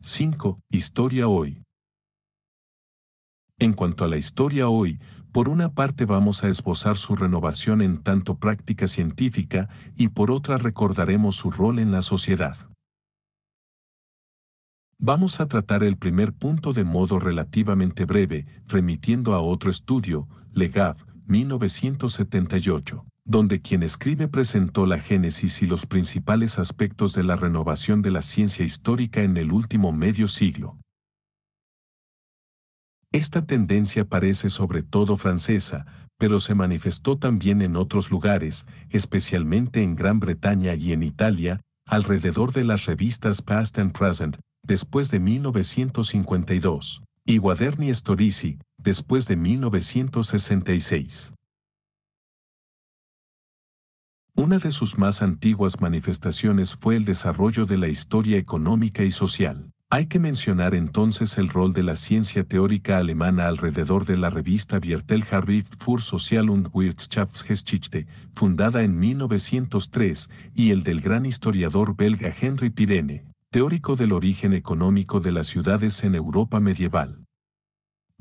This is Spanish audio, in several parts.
5. Historia hoy. En cuanto a la historia hoy, por una parte vamos a esbozar su renovación en tanto práctica científica y por otra recordaremos su rol en la sociedad. Vamos a tratar el primer punto de modo relativamente breve, remitiendo a otro estudio, Legave, 1978, donde quien escribe presentó la génesis y los principales aspectos de la renovación de la ciencia histórica en el último medio siglo. Esta tendencia parece sobre todo francesa, pero se manifestó también en otros lugares, especialmente en Gran Bretaña y en Italia, alrededor de las revistas Past and Present, después de 1952, y Quaderni Storici, después de 1966. Una de sus más antiguas manifestaciones fue el desarrollo de la historia económica y social. Hay que mencionar entonces el rol de la ciencia teórica alemana alrededor de la revista Viertelbericht für Sozial- und Wirtschaftsgeschichte, fundada en 1903, y el del gran historiador belga Henri Pirenne, teórico del origen económico de las ciudades en Europa medieval.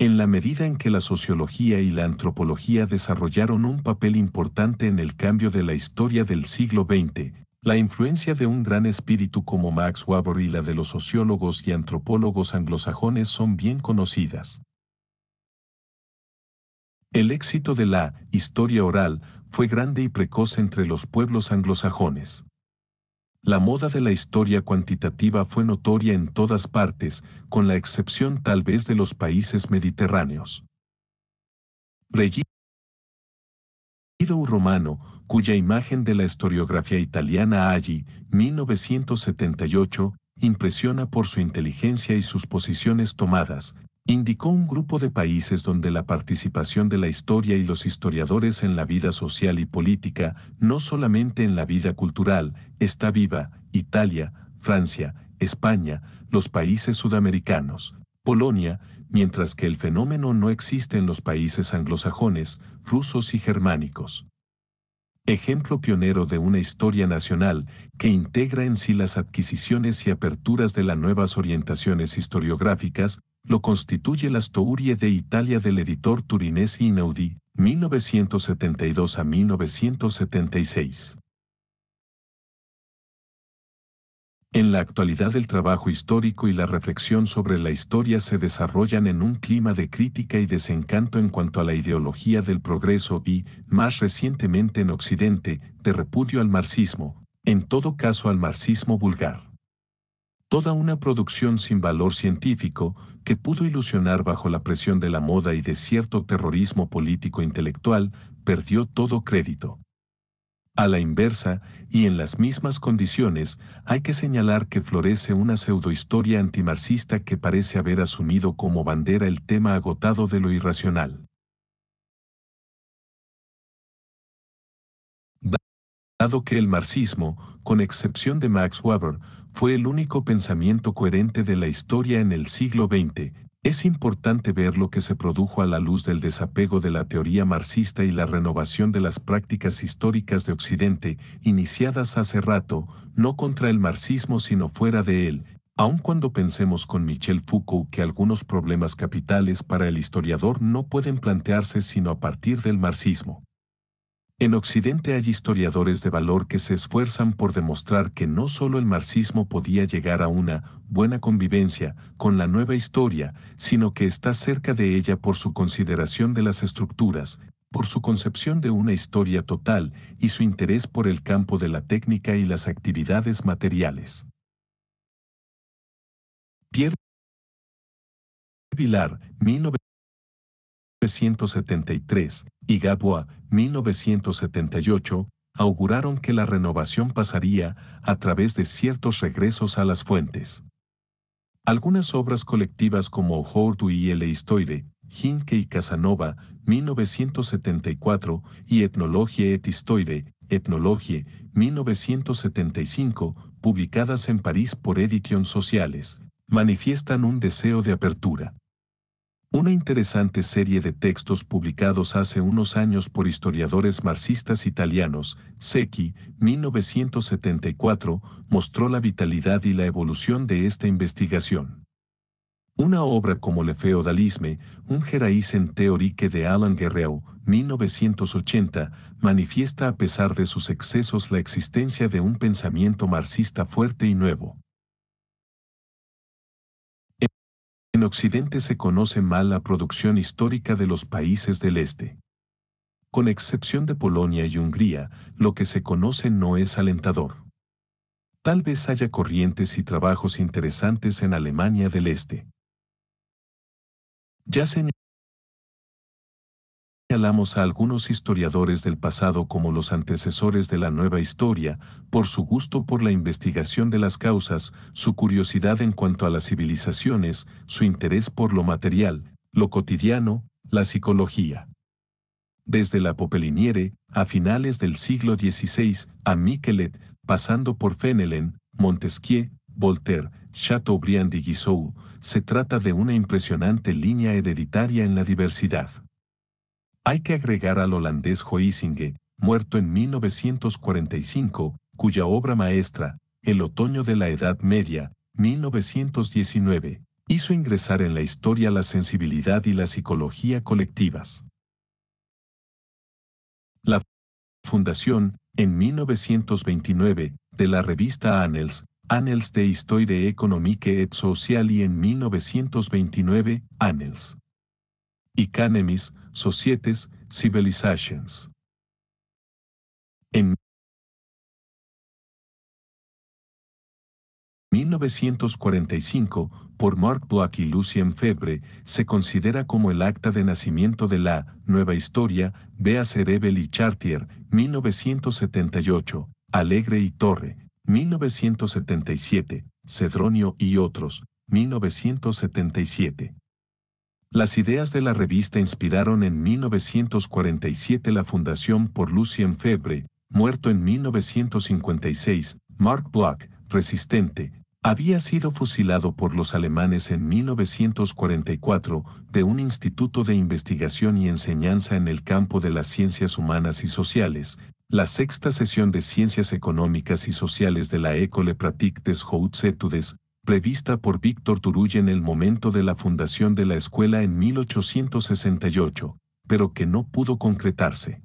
En la medida en que la sociología y la antropología desarrollaron un papel importante en el cambio de la historia del siglo XX, la influencia de un gran espíritu como Max Weber y la de los sociólogos y antropólogos anglosajones son bien conocidas. El éxito de la historia oral fue grande y precoz entre los pueblos anglosajones. La moda de la historia cuantitativa fue notoria en todas partes, con la excepción tal vez de los países mediterráneos. Regino Romano, cuya imagen de la historiografía italiana Aggi, 1978, impresiona por su inteligencia y sus posiciones tomadas, indicó un grupo de países donde la participación de la historia y los historiadores en la vida social y política, no solamente en la vida cultural, está viva: Italia, Francia, España, los países sudamericanos, Polonia, mientras que el fenómeno no existe en los países anglosajones, rusos y germánicos. Ejemplo pionero de una historia nacional que integra en sí las adquisiciones y aperturas de las nuevas orientaciones historiográficas, lo constituye la Storia de Italia del editor turinese Inaudi, 1972 a 1976. En la actualidad el trabajo histórico y la reflexión sobre la historia se desarrollan en un clima de crítica y desencanto en cuanto a la ideología del progreso y, más recientemente en Occidente, de repudio al marxismo, en todo caso al marxismo vulgar. Toda una producción sin valor científico, que pudo ilusionar bajo la presión de la moda y de cierto terrorismo político-intelectual, perdió todo crédito. A la inversa, y en las mismas condiciones, hay que señalar que florece una pseudohistoria antimarxista que parece haber asumido como bandera el tema agotado de lo irracional. Dado que el marxismo, con excepción de Max Weber, fue el único pensamiento coherente de la historia en el siglo XX, es importante ver lo que se produjo a la luz del desapego de la teoría marxista y la renovación de las prácticas históricas de Occidente, iniciadas hace rato, no contra el marxismo sino fuera de él, aun cuando pensemos con Michel Foucault que algunos problemas capitales para el historiador no pueden plantearse sino a partir del marxismo. En Occidente hay historiadores de valor que se esfuerzan por demostrar que no solo el marxismo podía llegar a una buena convivencia con la nueva historia, sino que está cerca de ella por su consideración de las estructuras, por su concepción de una historia total y su interés por el campo de la técnica y las actividades materiales. Pierre Vilar, 1973, y Gabois, 1978, auguraron que la renovación pasaría a través de ciertos regresos a las fuentes. Algunas obras colectivas como Hortu y el Histoire, Hinke y Casanova, 1974, y Ethnologie et Histoire, Ethnologie, 1975, publicadas en París por Editions Sociales, manifiestan un deseo de apertura. Una interesante serie de textos publicados hace unos años por historiadores marxistas italianos, Secchi, 1974, mostró la vitalidad y la evolución de esta investigación. Una obra como Le Feudalisme, un Géraïsen théorique de Alain Guerreau, 1980, manifiesta a pesar de sus excesos la existencia de un pensamiento marxista fuerte y nuevo. En Occidente se conoce mal la producción histórica de los países del Este. Con excepción de Polonia y Hungría, lo que se conoce no es alentador. Tal vez haya corrientes y trabajos interesantes en Alemania del Este. Ya señalamos a algunos historiadores del pasado como los antecesores de la nueva historia, por su gusto por la investigación de las causas, su curiosidad en cuanto a las civilizaciones, su interés por lo material, lo cotidiano, la psicología. Desde la Popeliniere, a finales del siglo XVI, a Michelet, pasando por Fenelon, Montesquieu, Voltaire, Chateaubriand y Guizot, se trata de una impresionante línea hereditaria en la diversidad. Hay que agregar al holandés Huizinga, muerto en 1945, cuya obra maestra, El otoño de la Edad Media, 1919, hizo ingresar en la historia la sensibilidad y la psicología colectivas. La fundación, en 1929, de la revista Annals, Annals de Histoire économique et sociale y en 1929, Annals. Economies, Societies, Civilizations. En 1945, por Marc Bloch y Lucien Febvre, se considera como el acta de nacimiento de la nueva historia, véase Rebel y Chartier, 1978, Alegre y Torre, 1977, Cedronio y otros, 1977. Las ideas de la revista inspiraron en 1947 la fundación por Lucien Febvre, muerto en 1956, Marc Bloch, resistente, había sido fusilado por los alemanes en 1944 de un instituto de investigación y enseñanza en el campo de las ciencias humanas y sociales, la sexta sesión de Ciencias Económicas y Sociales de la École Pratique des Hautes Études, prevista por Víctor Turull en el momento de la fundación de la escuela en 1868, pero que no pudo concretarse.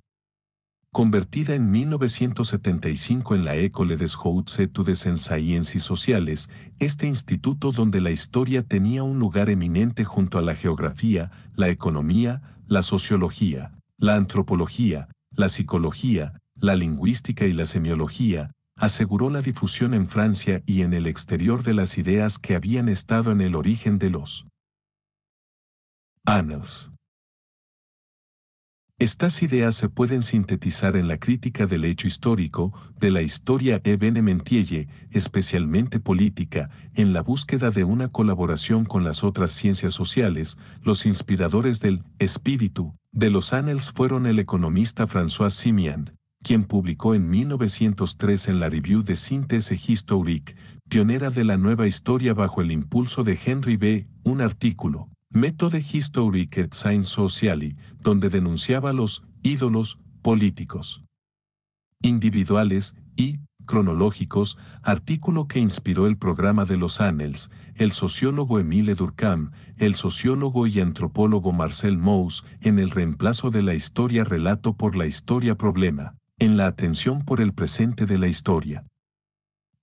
Convertida en 1975 en la École des Hautes Études en Sciences Sociales, este instituto donde la historia tenía un lugar eminente junto a la geografía, la economía, la sociología, la antropología, la psicología, la lingüística y la semiología, aseguró la difusión en Francia y en el exterior de las ideas que habían estado en el origen de los Annals. Estas ideas se pueden sintetizar en la crítica del hecho histórico, de la historia evenementielle, especialmente política, en la búsqueda de una colaboración con las otras ciencias sociales. Los inspiradores del espíritu de los Annals fueron el economista François Simiand, quien publicó en 1903 en la Revue de Synthèse Historique, pionera de la nueva historia bajo el impulso de Henry B., un artículo, Méthode historique et sciences sociales, donde denunciaba los ídolos políticos, individuales y cronológicos, artículo que inspiró el programa de los Annals, el sociólogo Émile Durkheim, el sociólogo y antropólogo Marcel Mauss, en el reemplazo de la historia relato por la historia problema, en la atención por el presente de la historia.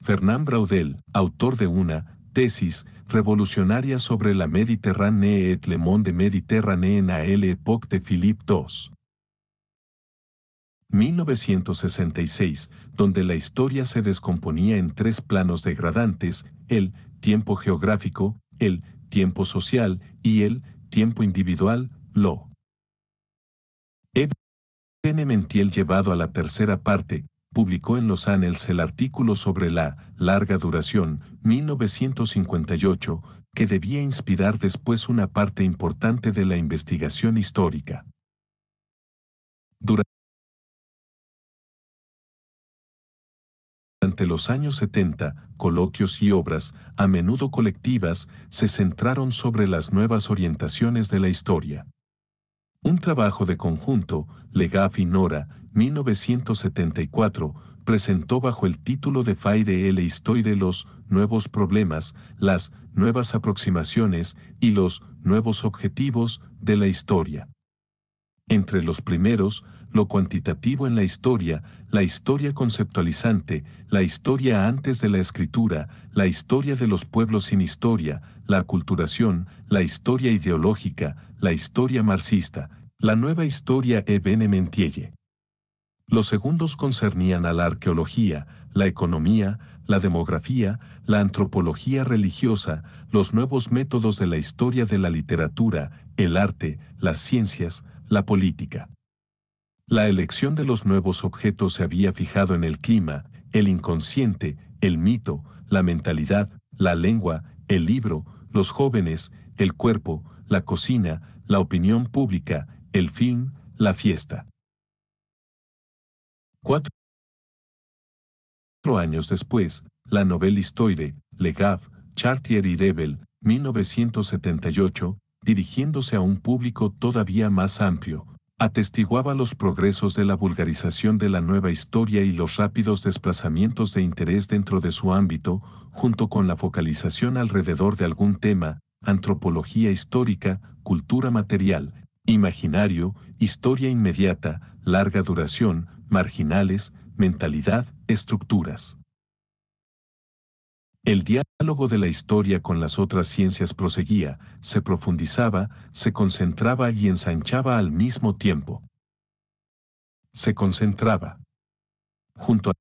Fernand Braudel, autor de una tesis revolucionaria sobre la Méditerranée et le monde méditerranéen à l'époque de Philippe II. 1966, donde la historia se descomponía en tres planos degradantes, el tiempo geográfico, el tiempo social y el tiempo individual, lo Evenementiel llevado a la tercera parte, publicó en los Annals el artículo sobre la larga duración, 1958, que debía inspirar después una parte importante de la investigación histórica. Durante durante los años 70, coloquios y obras, a menudo colectivas, se centraron sobre las nuevas orientaciones de la historia. Un trabajo de conjunto, Legave y Nora, 1974, presentó bajo el título de Faire et l'histoire los nuevos problemas, las nuevas aproximaciones y los nuevos objetivos de la historia. Entre los primeros, lo cuantitativo en la historia conceptualizante, la historia antes de la escritura, la historia de los pueblos sin historia, la aculturación, la historia ideológica, la historia marxista, la nueva historia evenementielle. Los segundos concernían a la arqueología, la economía, la demografía, la antropología religiosa, los nuevos métodos de la historia de la literatura, el arte, las ciencias, la política. La elección de los nuevos objetos se había fijado en el clima, el inconsciente, el mito, la mentalidad, la lengua, el libro, los jóvenes, el cuerpo, la cocina, la opinión pública, el film, la fiesta. 4 años después, la Nouvelle Histoire, Legave, Chartier y Rebel, 1978, dirigiéndose a un público todavía más amplio, atestiguaba los progresos de la vulgarización de la nueva historia y los rápidos desplazamientos de interés dentro de su ámbito, junto con la focalización alrededor de algún tema, antropología histórica, cultura material, imaginario, historia inmediata, larga duración, marginales, mentalidad, estructuras. El diálogo de la historia con las otras ciencias proseguía, se profundizaba, se concentraba y ensanchaba al mismo tiempo. Se concentraba. Junto a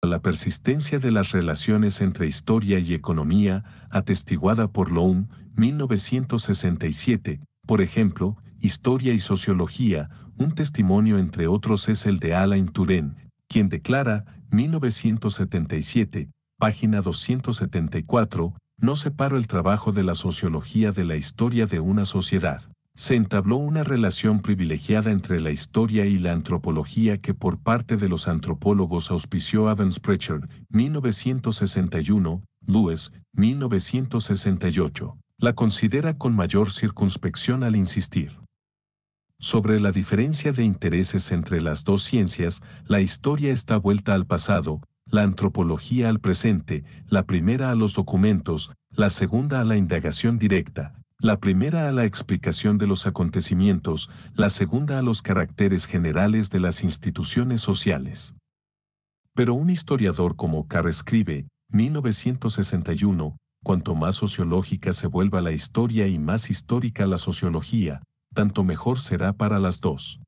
la persistencia de las relaciones entre historia y economía, atestiguada por Loum, 1967, por ejemplo, Historia y Sociología, un testimonio entre otros es el de Alain Touraine, quien declara, 1977, página 274, no separo el trabajo de la sociología de la historia de una sociedad. Se entabló una relación privilegiada entre la historia y la antropología que por parte de los antropólogos auspició Evans Pritchard, 1961, Lewis, 1968. La considera con mayor circunspección al insistir sobre la diferencia de intereses entre las dos ciencias. La historia está vuelta al pasado, la antropología al presente, la primera a los documentos, la segunda a la indagación directa, la primera a la explicación de los acontecimientos, la segunda a los caracteres generales de las instituciones sociales. Pero un historiador como Carr escribe, 1961, cuanto más sociológica se vuelva la historia y más histórica la sociología, tanto mejor será para las dos.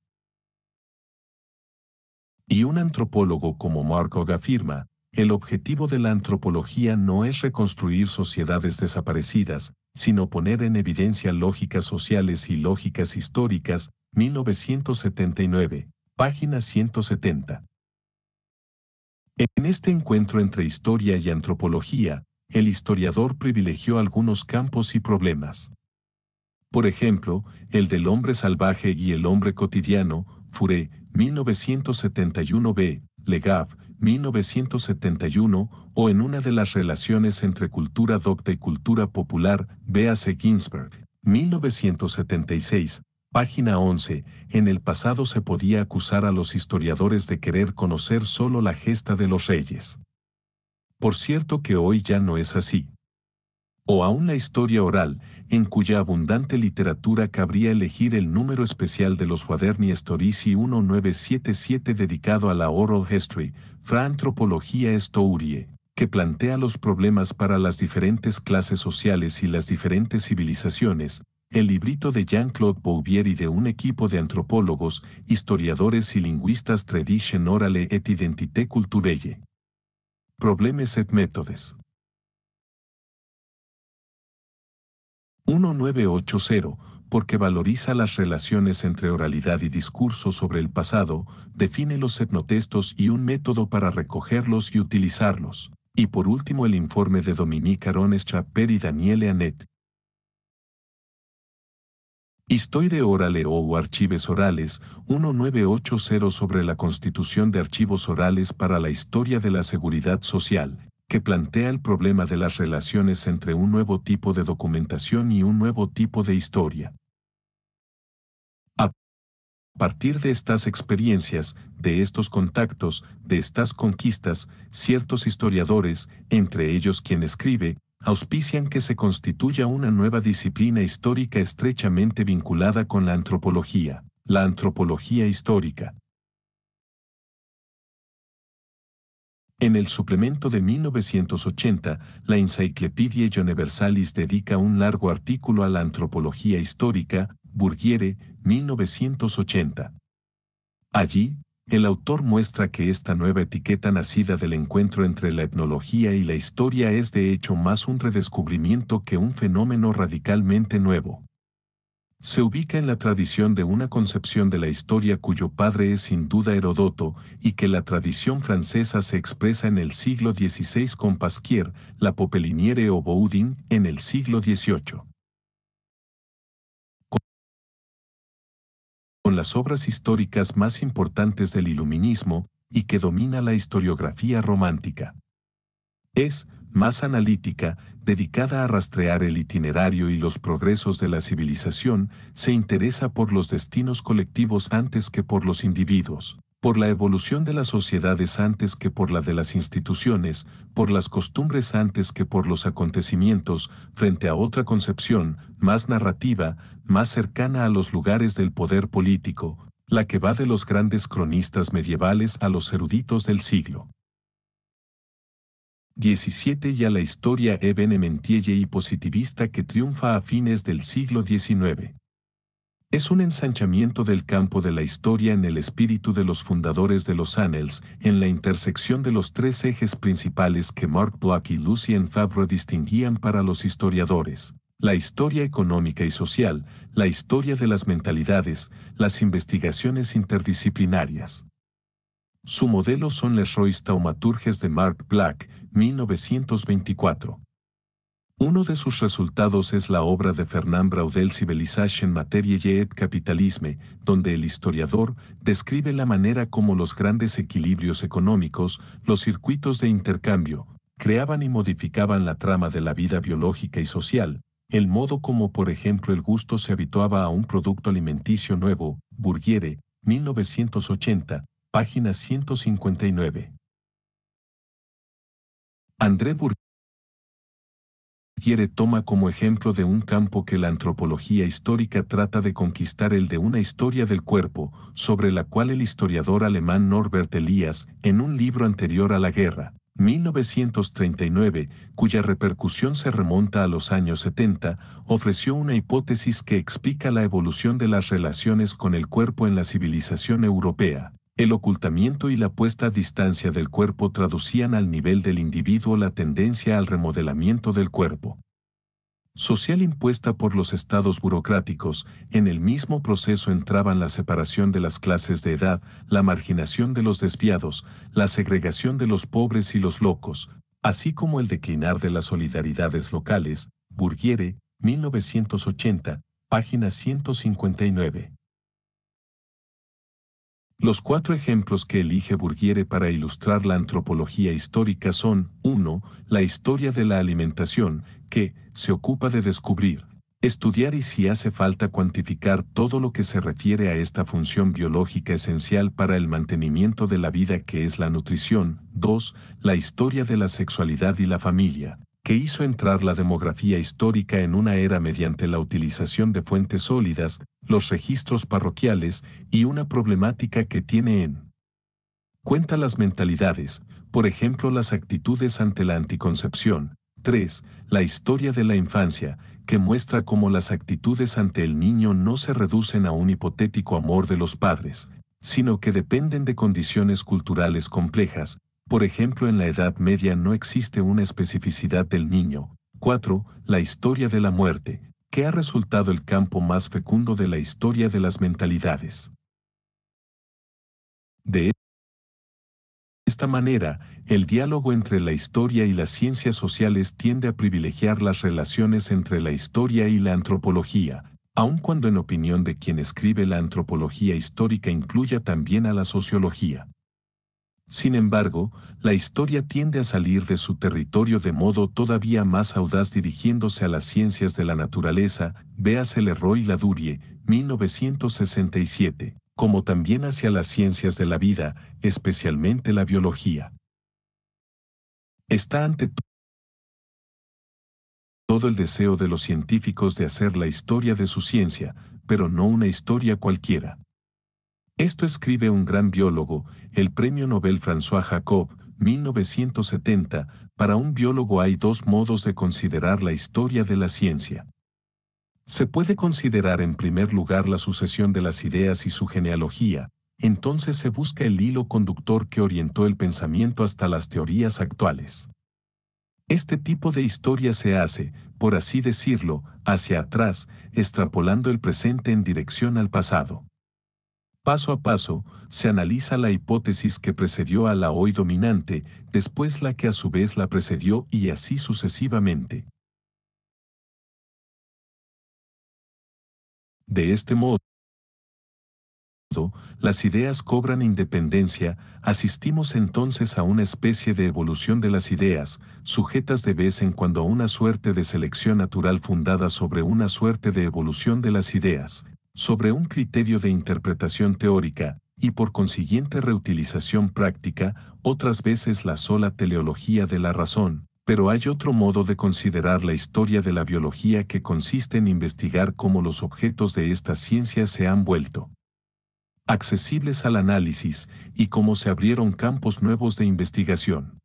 Y un antropólogo como Markov afirma, el objetivo de la antropología no es reconstruir sociedades desaparecidas, sino poner en evidencia lógicas sociales y lógicas históricas, 1979, página 170. En este encuentro entre historia y antropología, el historiador privilegió algunos campos y problemas. Por ejemplo, el del hombre salvaje y el hombre cotidiano, Furé, 1971b, Legave, 1971, o en una de las relaciones entre cultura docta y cultura popular, B.A.C. Ginsberg, 1976, página 11, en el pasado se podía acusar a los historiadores de querer conocer solo la gesta de los reyes. Por cierto que hoy ya no es así. O aún la historia oral, en cuya abundante literatura cabría elegir el número especial de los Quaderni Storici 1977 dedicado a la Oral History, Fra Antropologia Historiae, que plantea los problemas para las diferentes clases sociales y las diferentes civilizaciones, el librito de Jean-Claude Bouvier y de un equipo de antropólogos, historiadores y lingüistas Tradition orale et identité culturelle. Problemes et métodes. 1980, porque valoriza las relaciones entre oralidad y discurso sobre el pasado, define los etnotextos y un método para recogerlos y utilizarlos. Y por último el informe de Dominique Aron Strapper y Daniele Annette, Histoire orale o archives orales, 1980 sobre la constitución de archivos orales para la historia de la seguridad social, que plantea el problema de las relaciones entre un nuevo tipo de documentación y un nuevo tipo de historia. A partir de estas experiencias, de estos contactos, de estas conquistas, ciertos historiadores, entre ellos quien escribe, auspician que se constituya una nueva disciplina histórica estrechamente vinculada con la antropología histórica. En el suplemento de 1980, la Encyclopedia Universalis dedica un largo artículo a la antropología histórica, Burgiere, 1980. Allí, el autor muestra que esta nueva etiqueta nacida del encuentro entre la etnología y la historia es de hecho más un redescubrimiento que un fenómeno radicalmente nuevo. Se ubica en la tradición de una concepción de la historia cuyo padre es sin duda Heródoto, y que la tradición francesa se expresa en el siglo XVI con Pasquier, la Popeliniere o Boudin en el siglo XVIII. Con las obras históricas más importantes del Iluminismo, y que domina la historiografía romántica. Es, más analítica, dedicada a rastrear el itinerario y los progresos de la civilización, se interesa por los destinos colectivos antes que por los individuos, por la evolución de las sociedades antes que por la de las instituciones, por las costumbres antes que por los acontecimientos, frente a otra concepción, más narrativa, más cercana a los lugares del poder político, la que va de los grandes cronistas medievales a los eruditos del siglo XVII y a la historia evenementielle y positivista que triunfa a fines del siglo XIX. Es un ensanchamiento del campo de la historia en el espíritu de los fundadores de los Annales, en la intersección de los tres ejes principales que Marc Bloch y Lucien Favre distinguían para los historiadores: la historia económica y social, la historia de las mentalidades, las investigaciones interdisciplinarias. Su modelo son Les Rois Thaumaturges de Marc Bloch, 1924. Uno de sus resultados es la obra de Fernand Braudel Civilisation Materielle et Capitalisme, donde el historiador describe la manera como los grandes equilibrios económicos, los circuitos de intercambio, creaban y modificaban la trama de la vida biológica y social, el modo como por ejemplo el gusto se habituaba a un producto alimenticio nuevo, Burgiere, 1980, página 159. André Burgiere toma como ejemplo de un campo que la antropología histórica trata de conquistar, el de una historia del cuerpo, sobre la cual el historiador alemán Norbert Elias, en un libro anterior a la guerra, 1939, cuya repercusión se remonta a los años 70, ofreció una hipótesis que explica la evolución de las relaciones con el cuerpo en la civilización europea. El ocultamiento y la puesta a distancia del cuerpo traducían al nivel del individuo la tendencia al remodelamiento del cuerpo social impuesta por los estados burocráticos. En el mismo proceso entraban la separación de las clases de edad, la marginación de los desviados, la segregación de los pobres y los locos, así como el declinar de las solidaridades locales. Burgiere, 1980, página 159. Los cuatro ejemplos que elige Burgiere para ilustrar la antropología histórica son: 1. La historia de la alimentación, que se ocupa de descubrir, estudiar y, si hace falta, cuantificar todo lo que se refiere a esta función biológica esencial para el mantenimiento de la vida, que es la nutrición. 2. La historia de la sexualidad y la familia, que hizo entrar la demografía histórica en una era mediante la utilización de fuentes sólidas, los registros parroquiales, y una problemática que tiene en cuenta las mentalidades, por ejemplo las actitudes ante la anticoncepción. 3. La historia de la infancia, que muestra cómo las actitudes ante el niño no se reducen a un hipotético amor de los padres, sino que dependen de condiciones culturales complejas. Por ejemplo, en la Edad Media no existe una especificidad del niño. 4. La historia de la muerte, que ha resultado el campo más fecundo de la historia de las mentalidades. De esta manera, el diálogo entre la historia y las ciencias sociales tiende a privilegiar las relaciones entre la historia y la antropología, aun cuando en opinión de quien escribe la antropología histórica incluya también a la sociología. Sin embargo, la historia tiende a salir de su territorio de modo todavía más audaz dirigiéndose a las ciencias de la naturaleza, véase Leroy Ladurie, 1967, como también hacia las ciencias de la vida, especialmente la biología. Está ante todo el deseo de los científicos de hacer la historia de su ciencia, pero no una historia cualquiera. Esto escribe un gran biólogo, el Premio Nobel François Jacob, 1970, para un biólogo hay dos modos de considerar la historia de la ciencia. Se puede considerar en primer lugar la sucesión de las ideas y su genealogía, entonces se busca el hilo conductor que orientó el pensamiento hasta las teorías actuales. Este tipo de historia se hace, por así decirlo, hacia atrás, extrapolando el presente en dirección al pasado. Paso a paso, se analiza la hipótesis que precedió a la hoy dominante, después la que a su vez la precedió y así sucesivamente. De este modo, las ideas cobran independencia, asistimos entonces a una especie de evolución de las ideas, sujetas de vez en cuando a una suerte de selección natural fundada sobre una suerte de evolución de las ideas, sobre un criterio de interpretación teórica, y por consiguiente reutilización práctica, otras veces la sola teleología de la razón. Pero hay otro modo de considerar la historia de la biología que consiste en investigar cómo los objetos de esta ciencia se han vuelto accesibles al análisis y cómo se abrieron campos nuevos de investigación.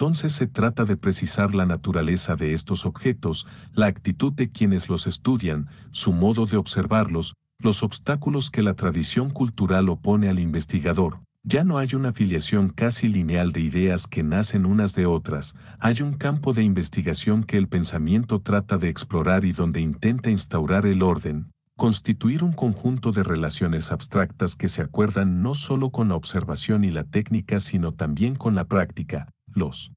Entonces se trata de precisar la naturaleza de estos objetos, la actitud de quienes los estudian, su modo de observarlos, los obstáculos que la tradición cultural opone al investigador. Ya no hay una filiación casi lineal de ideas que nacen unas de otras, hay un campo de investigación que el pensamiento trata de explorar y donde intenta instaurar el orden, constituir un conjunto de relaciones abstractas que se acuerdan no solo con la observación y la técnica sino también con la práctica, los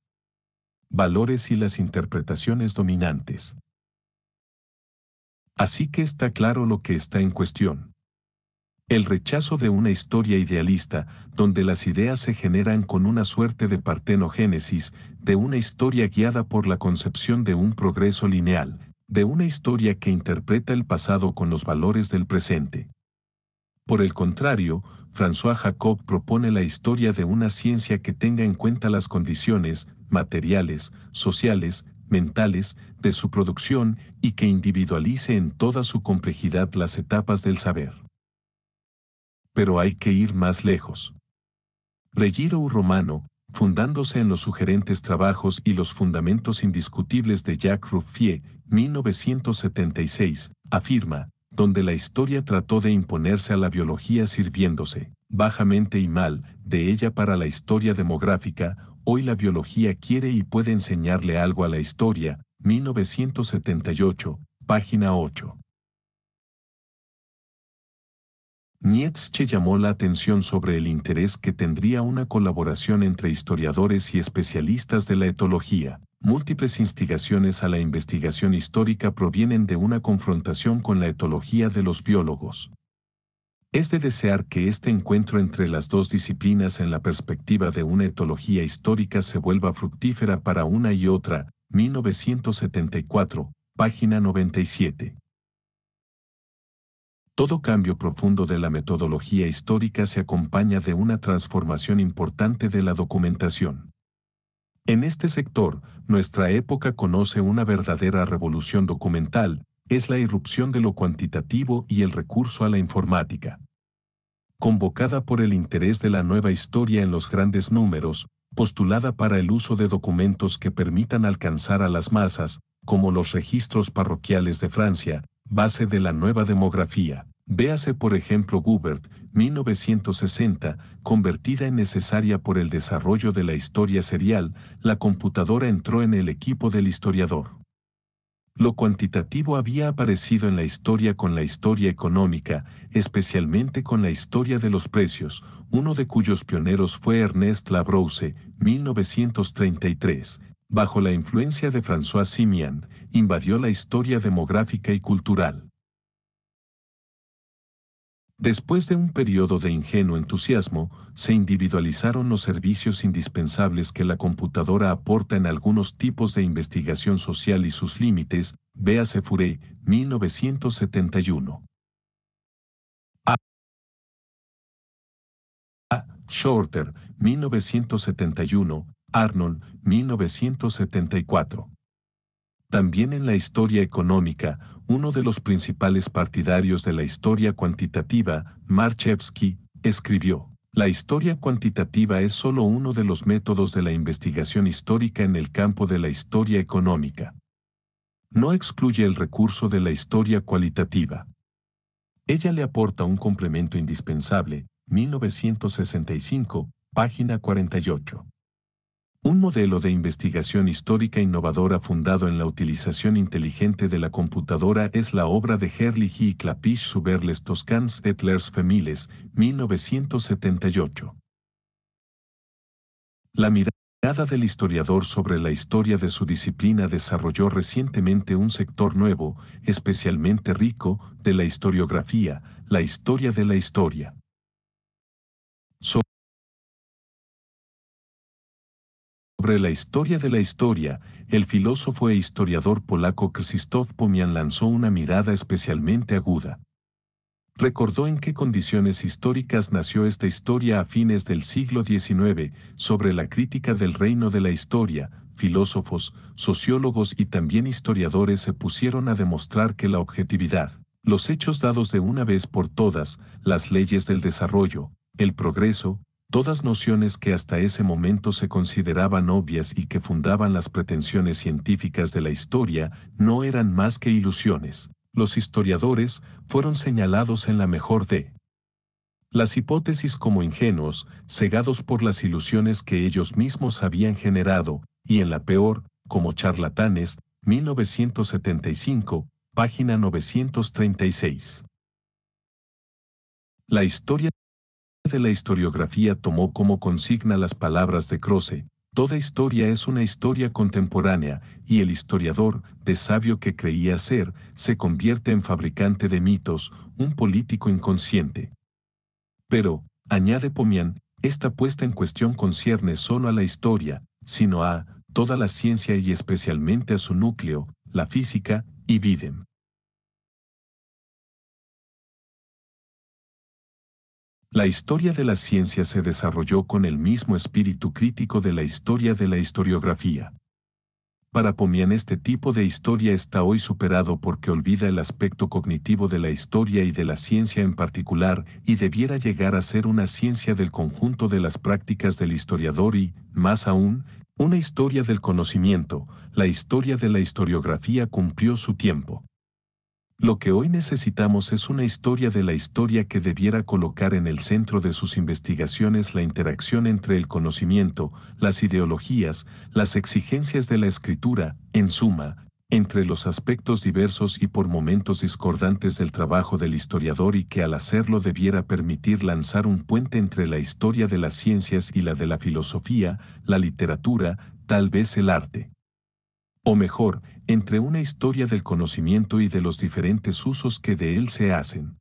valores y las interpretaciones dominantes. Así que está claro lo que está en cuestión. El rechazo de una historia idealista, donde las ideas se generan con una suerte de partenogénesis, de una historia guiada por la concepción de un progreso lineal, de una historia que interpreta el pasado con los valores del presente. Por el contrario, François Jacob propone la historia de una ciencia que tenga en cuenta las condiciones materiales, sociales, mentales, de su producción y que individualice en toda su complejidad las etapas del saber. Pero hay que ir más lejos. Ruggiero Romano, fundándose en los sugerentes trabajos y los fundamentos indiscutibles de Jacques Ruffier, 1976, afirma, donde la historia trató de imponerse a la biología sirviéndose, bajamente y mal, de ella para la historia demográfica, hoy la biología quiere y puede enseñarle algo a la historia, 1978, página 8. Nietzsche llamó la atención sobre el interés que tendría una colaboración entre historiadores y especialistas de la etología. Múltiples instigaciones a la investigación histórica provienen de una confrontación con la etología de los biólogos. Es de desear que este encuentro entre las dos disciplinas en la perspectiva de una etología histórica se vuelva fructífera para una y otra, 1974, página 97. Todo cambio profundo de la metodología histórica se acompaña de una transformación importante de la documentación. En este sector, nuestra época conoce una verdadera revolución documental, es la irrupción de lo cuantitativo y el recurso a la informática. Convocada por el interés de la nueva historia en los grandes números, postulada para el uso de documentos que permitan alcanzar a las masas, como los registros parroquiales de Francia, base de la nueva demografía. Véase por ejemplo Goubert, 1960, convertida en necesaria por el desarrollo de la historia serial, la computadora entró en el equipo del historiador. Lo cuantitativo había aparecido en la historia con la historia económica, especialmente con la historia de los precios, uno de cuyos pioneros fue Ernest Labrousse, 1933. bajo la influencia de François Simian, invadió la historia demográfica y cultural. Después de un periodo de ingenuo entusiasmo, se individualizaron los servicios indispensables que la computadora aporta en algunos tipos de investigación social y sus límites, véase Furey, 1971. Shorter, 1971, Arnold, 1974. También en la historia económica, uno de los principales partidarios de la historia cuantitativa, Marchevsky, escribió: la historia cuantitativa es solo uno de los métodos de la investigación histórica en el campo de la historia económica. No excluye el recurso de la historia cualitativa. Ella le aporta un complemento indispensable, 1965, página 48. Un modelo de investigación histórica innovadora fundado en la utilización inteligente de la computadora es la obra de Herrlich y Klapisch sobre les Toscans et leurs Familles, 1978. La mirada del historiador sobre la historia de su disciplina desarrolló recientemente un sector nuevo, especialmente rico, de la historiografía, la historia de la historia. Sobre la historia de la historia, el filósofo e historiador polaco Krzysztof Pomian lanzó una mirada especialmente aguda. Recordó en qué condiciones históricas nació esta historia a fines del siglo XIX, sobre la crítica del reino de la historia. Filósofos, sociólogos y también historiadores se pusieron a demostrar que la objetividad, los hechos dados de una vez por todas, las leyes del desarrollo, el progreso, todas nociones que hasta ese momento se consideraban obvias y que fundaban las pretensiones científicas de la historia, no eran más que ilusiones. Los historiadores fueron señalados en la mejor de las hipótesis como ingenuos, cegados por las ilusiones que ellos mismos habían generado, y en la peor, como charlatanes, 1975, página 936. La historia de la historiografía tomó como consigna las palabras de Croce: toda historia es una historia contemporánea, y el historiador, de sabio que creía ser, se convierte en fabricante de mitos, un político inconsciente. Pero, añade Pomian, esta puesta en cuestión concierne solo a la historia, sino a toda la ciencia y especialmente a su núcleo, la física, y videm. La historia de la ciencia se desarrolló con el mismo espíritu crítico de la historia de la historiografía. Para Pomian este tipo de historia está hoy superado porque olvida el aspecto cognitivo de la historia y de la ciencia en particular, y debiera llegar a ser una ciencia del conjunto de las prácticas del historiador y, más aún, una historia del conocimiento. La historia de la historiografía cumplió su tiempo. Lo que hoy necesitamos es una historia de la historia que debiera colocar en el centro de sus investigaciones la interacción entre el conocimiento, las ideologías, las exigencias de la escritura, en suma, entre los aspectos diversos y por momentos discordantes del trabajo del historiador, y que al hacerlo debiera permitir lanzar un puente entre la historia de las ciencias y la de la filosofía, la literatura, tal vez el arte. O mejor, entre una historia del conocimiento y de los diferentes usos que de él se hacen.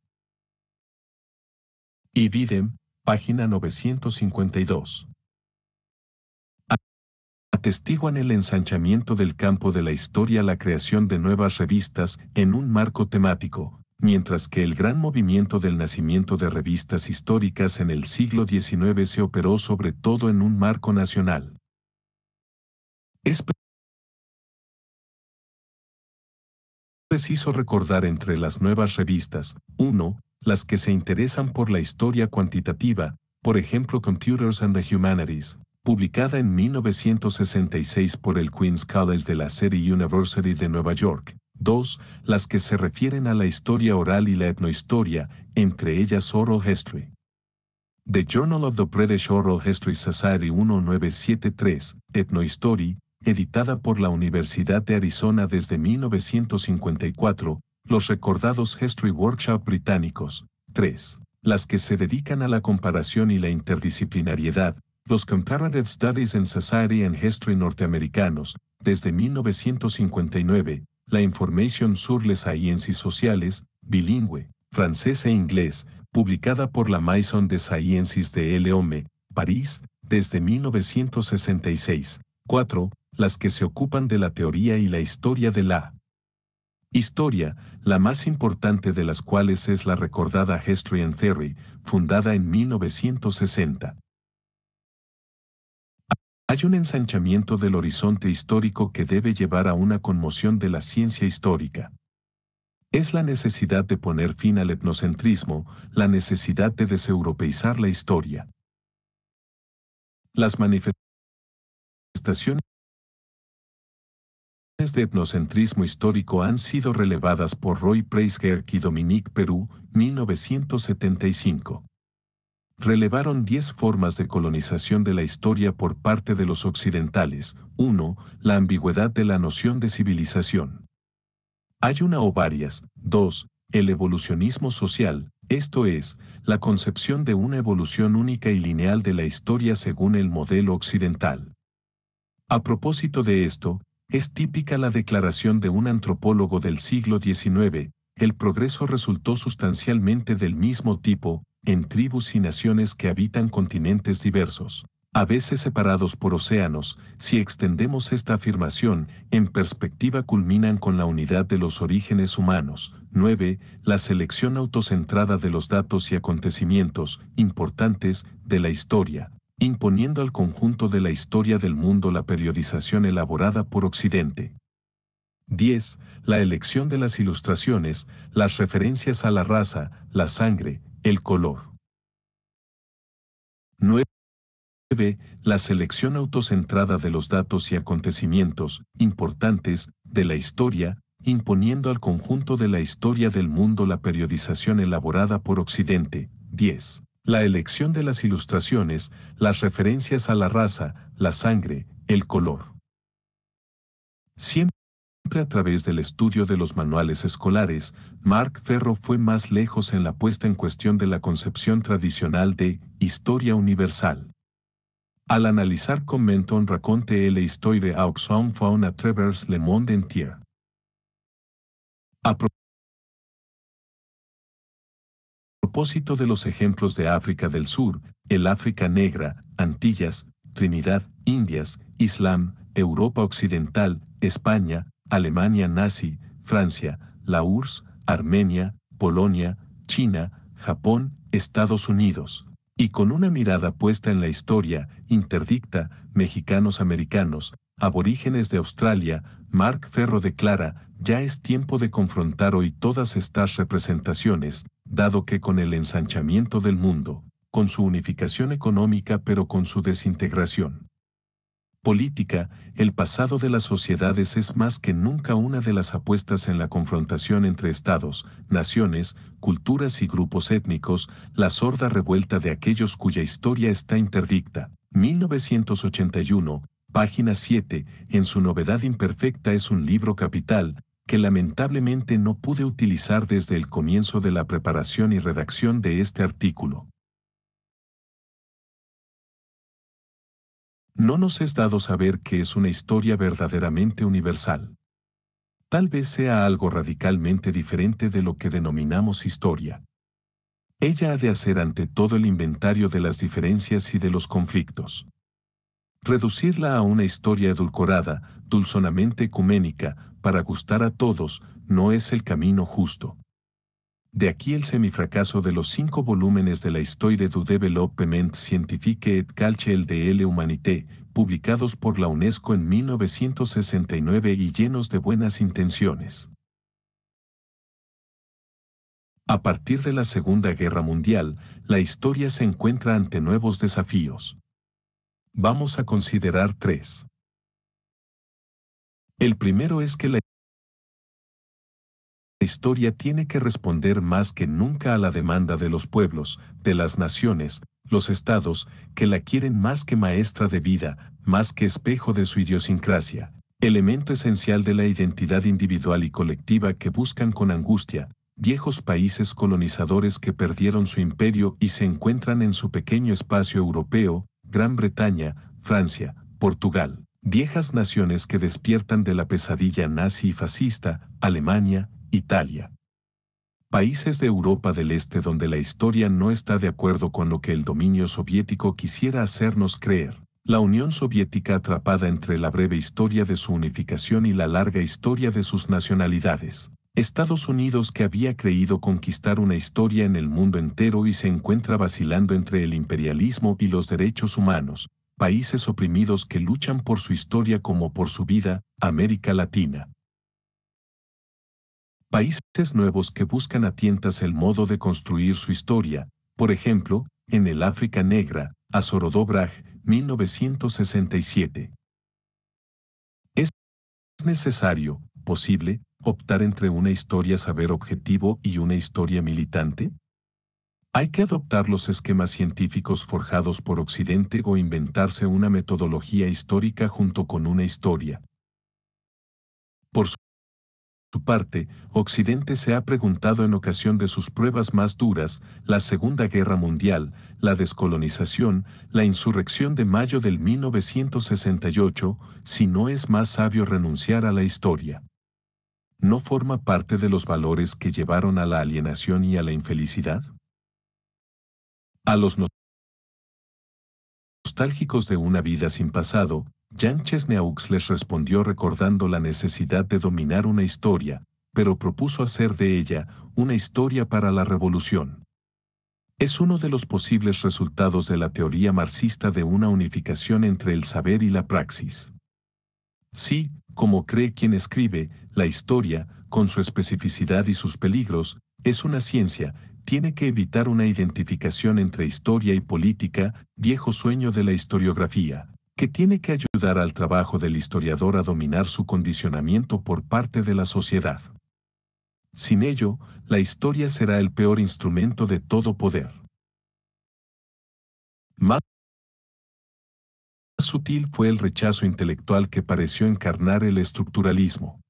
Ibidem, página 952. Atestiguan el ensanchamiento del campo de la historia, la creación de nuevas revistas en un marco temático, mientras que el gran movimiento del nacimiento de revistas históricas en el siglo XIX se operó sobre todo en un marco nacional. Es preciso recordar entre las nuevas revistas, 1. Las que se interesan por la historia cuantitativa, por ejemplo Computers and the Humanities, publicada en 1966 por el Queens College de la City University de Nueva York. 2. Las que se refieren a la historia oral y la etnohistoria, entre ellas Oral History. The Journal of the British Oral History Society 1973, Ethnohistory, editada por la Universidad de Arizona desde 1954, los recordados History Workshop británicos. 3. Las que se dedican a la comparación y la interdisciplinariedad, Los Comparative Studies in Society and History norteamericanos, desde 1959, la Information sur les sciences sociales, bilingüe, francés e inglés, publicada por la Maison des Sciences de L'Homme, París, desde 1966. 4. Las que se ocupan de la teoría y la historia de la historia, la más importante de las cuales es la recordada History and Theory, fundada en 1960. Hay un ensanchamiento del horizonte histórico que debe llevar a una conmoción de la ciencia histórica. Es la necesidad de poner fin al etnocentrismo, la necesidad de deseuropeizar la historia. Las manifestaciones de etnocentrismo histórico han sido relevadas por Roy Preisgerk y Dominique Perou, 1975. Relevaron 10 formas de colonización de la historia por parte de los occidentales. 1. La ambigüedad de la noción de civilización. Hay una o varias. 2. El evolucionismo social, esto es, la concepción de una evolución única y lineal de la historia según el modelo occidental. A propósito de esto, es típica la declaración de un antropólogo del siglo XIX: el progreso resultó sustancialmente del mismo tipo, en tribus y naciones que habitan continentes diversos, a veces separados por océanos. Si extendemos esta afirmación, en perspectiva culminan con la unidad de los orígenes humanos. 9. La selección autocentrada de los datos y acontecimientos importantes de la historia, imponiendo al conjunto de la historia del mundo la periodización elaborada por Occidente. 10. La elección de las ilustraciones, las referencias a la raza, la sangre, el color. 9. La selección autocentrada de los datos y acontecimientos importantes de la historia, imponiendo al conjunto de la historia del mundo la periodización elaborada por Occidente. 10. La elección de las ilustraciones, las referencias a la raza, la sangre, el color. Siempre a través del estudio de los manuales escolares, Marc Ferro fue más lejos en la puesta en cuestión de la concepción tradicional de historia universal. Al analizar Commenton raconte l'histoire aux hommes à travers le monde entier. A propósito de los ejemplos de África del Sur, el África Negra, Antillas, Trinidad, Indias, Islam, Europa Occidental, España, Alemania nazi, Francia, la URSS, Armenia, Polonia, China, Japón, Estados Unidos. Y con una mirada puesta en la historia, interdicta, mexicanos americanos, aborígenes de Australia, Marc Ferro declara: ya es tiempo de confrontar hoy todas estas representaciones, dado que con el ensanchamiento del mundo, con su unificación económica pero con su desintegración política, el pasado de las sociedades es más que nunca una de las apuestas en la confrontación entre estados, naciones, culturas y grupos étnicos, la sorda revuelta de aquellos cuya historia está interdicta. 1981, página 7, en su novedad imperfecta es un libro capital, que lamentablemente no pude utilizar desde el comienzo de la preparación y redacción de este artículo. No nos es dado saber qué es una historia verdaderamente universal. Tal vez sea algo radicalmente diferente de lo que denominamos historia. Ella ha de hacer ante todo el inventario de las diferencias y de los conflictos. Reducirla a una historia edulcorada, dulzonamente ecuménica, para gustar a todos, no es el camino justo. De aquí el semifracaso de los 5 volúmenes de la Histoire du développement scientifique et culturel de l'humanité, publicados por la UNESCO en 1969 y llenos de buenas intenciones. A partir de la Segunda Guerra Mundial, la historia se encuentra ante nuevos desafíos. Vamos a considerar 3. El primero es que la historia tiene que responder más que nunca a la demanda de los pueblos, de las naciones, los estados, que la quieren más que maestra de vida, más que espejo de su idiosincrasia, elemento esencial de la identidad individual y colectiva que buscan con angustia, viejos países colonizadores que perdieron su imperio y se encuentran en su pequeño espacio europeo, Gran Bretaña, Francia, Portugal. Viejas naciones que despiertan de la pesadilla nazi y fascista, Alemania, Italia. Países de Europa del Este donde la historia no está de acuerdo con lo que el dominio soviético quisiera hacernos creer. La Unión Soviética atrapada entre la breve historia de su unificación y la larga historia de sus nacionalidades. Estados Unidos que había creído conquistar una historia en el mundo entero y se encuentra vacilando entre el imperialismo y los derechos humanos. Países oprimidos que luchan por su historia como por su vida, América Latina. Países nuevos que buscan a tientas el modo de construir su historia, por ejemplo, en el África Negra, Azor Dobraj, 1967. ¿Es necesario, posible, optar entre una historia saber objetivo y una historia militante? ¿Hay que adoptar los esquemas científicos forjados por Occidente o inventarse una metodología histórica junto con una historia? Por su parte, Occidente se ha preguntado en ocasión de sus pruebas más duras, la Segunda Guerra Mundial, la descolonización, la insurrección de mayo del 1968, si no es más sabio renunciar a la historia. ¿No forma parte de los valores que llevaron a la alienación y a la infelicidad? A los nostálgicos de una vida sin pasado, Jan Chesneaux les respondió recordando la necesidad de dominar una historia, pero propuso hacer de ella una historia para la revolución. Es uno de los posibles resultados de la teoría marxista de una unificación entre el saber y la praxis. Sí, como cree quien escribe, la historia, con su especificidad y sus peligros, es una ciencia, tiene que evitar una identificación entre historia y política, viejo sueño de la historiografía, que tiene que ayudar al trabajo del historiador a dominar su condicionamiento por parte de la sociedad. Sin ello, la historia será el peor instrumento de todo poder. Más sutil fue el rechazo intelectual que pareció encarnar el estructuralismo.